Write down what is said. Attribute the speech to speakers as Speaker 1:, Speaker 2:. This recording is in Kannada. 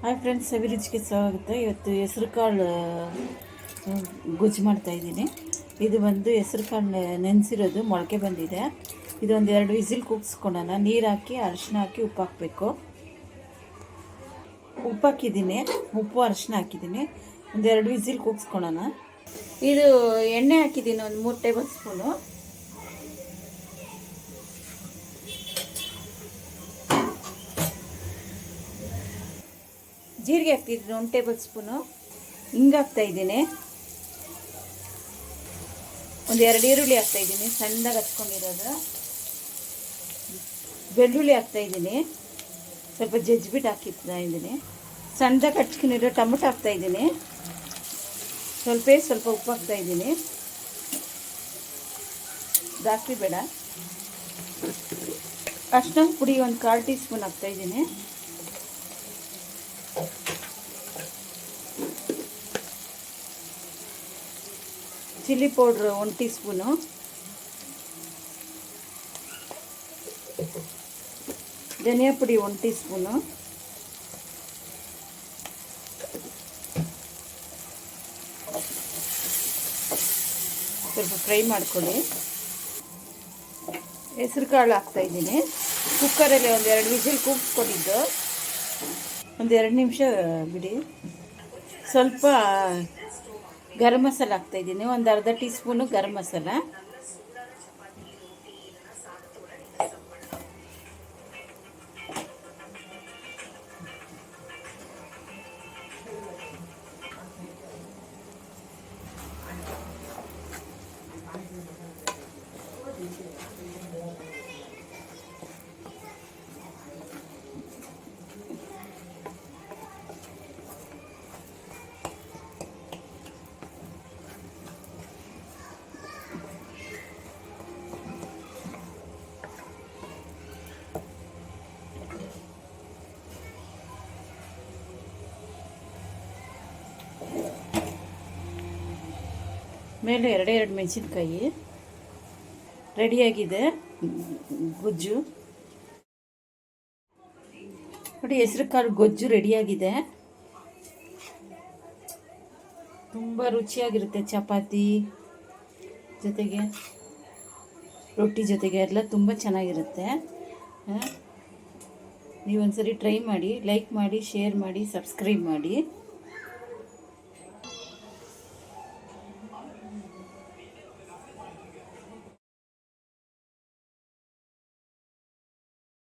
Speaker 1: ಹಾಯ್ ಫ್ರೆಂಡ್ಸ್, ಅಭಿರುಚಿಗೆ ಸ್ವಾಗತ. ಇವತ್ತು ಹೆಸರು ಕಾಳು ಗೊಜ್ಜು ಮಾಡ್ತಾಯಿದ್ದೀನಿ. ಇದು ಬಂದು ಹೆಸರು ಕಾಳು ನೆನೆಸಿರೋದು, ಮೊಳಕೆ ಬಂದಿದೆ. ಇದೊಂದು 2 ವಿಸಿಲ್ ಕೂಗಿಸ್ಕೊಳ್ಳೋಣ. ನೀರು ಹಾಕಿ ಅರಿಶಿನ ಹಾಕಿ ಉಪ್ಪು ಹಾಕಬೇಕು. ಉಪ್ಪು ಹಾಕಿದ್ದೀನಿ, ಉಪ್ಪು ಅರಿಶಿನ ಹಾಕಿದ್ದೀನಿ. ಒಂದು 2 ವಿಸಿಲ್ ಕೂಗಿಸ್ಕೊಳ್ಳೋಣ. ಇದು ಎಣ್ಣೆ ಹಾಕಿದ್ದೀನಿ, ಒಂದು 3 ಟೇಬಲ್ ಸ್ಪೂನು. ಜೀರಿಗೆ ಹಾಕ್ತಿದ್ದೀನಿ 1 ಟೇಬಲ್ ಸ್ಪೂನು. ಹಿಂಗೆ ಹಾಕ್ತಾಯಿದ್ದೀನಿ. ಒಂದು 2 ಈರುಳ್ಳಿ ಹಾಕ್ತಾಯಿದ್ದೀನಿ, ಸಣ್ಣದಾಗಿ ಹಚ್ಕೊಂಡಿರೋದು. ಬೆಳ್ಳುಳ್ಳಿ ಹಾಕ್ತಾಯಿದ್ದೀನಿ, ಸ್ವಲ್ಪ ಜಜ್ಜಿಬಿಟ್ಟು ಹಾಕಿದ್ದೀನಿ. ಸಣ್ಣದಾಗಿ ಹಚ್ಕೊಂಡಿರೋ ಟೊಮೊಟೊ ಹಾಕ್ತಾಯಿದ್ದೀನಿ. ಸ್ವಲ್ಪ ಉಪ್ಪು ಹಾಕ್ತಾಯಿದ್ದೀನಿ. ಜಾಸ್ತಿ ಬೇಡ. ಅರಿಶಿನ ಪುಡಿ ಒಂದು 1/4 ಟೀ ಸ್ಪೂನ್ ಹಾಕ್ತಾಯಿದ್ದೀನಿ. Chilli powder 1 teaspoon. ಧನಿಯಾ ಪುಡಿ 1 ಟೀ ಸ್ಪೂನು. ಸ್ವಲ್ಪ ಫ್ರೈ ಮಾಡ್ಕೊಳ್ಳಿ. ಹೆಸರು ಕಾಳು ಹಾಕ್ತಾಯಿದ್ದೀನಿ. ಕುಕ್ಕರಲ್ಲಿ ಒಂದು 2 ವಿಸಿಲ್ ಕೂಗಿಸ್ಕೊಂಡಿದ್ದು. ಒಂದು 2 ನಿಮಿಷ ಬಿಡಿ. ಸ್ವಲ್ಪ ಗರಂ ಮಸಾಲ ಹಾಕ್ತಾಯಿದ್ದೀನಿ, ಒಂದು ಅರ್ಧ ಟೀ ಸ್ಪೂನು ಗರಂ ಮಸಾಲ. ಮೇಲೆ 2 ಮೆಣಸಿನ್ಕಾಯಿ. ರೆಡಿಯಾಗಿದೆ ಗೊಜ್ಜು ನೋಡಿ. ಹೆಸರು ಕಾಳು ಗೊಜ್ಜು ರೆಡಿಯಾಗಿದೆ. ತುಂಬ ರುಚಿಯಾಗಿರುತ್ತೆ. ಚಪಾತಿ ಜೊತೆಗೆ, ರೊಟ್ಟಿ ಜೊತೆಗೆ ಎಲ್ಲ ತುಂಬ ಚೆನ್ನಾಗಿರುತ್ತೆ. ನೀವೊಂದ್ಸರಿ ಟ್ರೈ ಮಾಡಿ. ಲೈಕ್ ಮಾಡಿ, ಶೇರ್ ಮಾಡಿ, ಸಬ್ಸ್ಕ್ರೈಬ್ ಮಾಡಿ.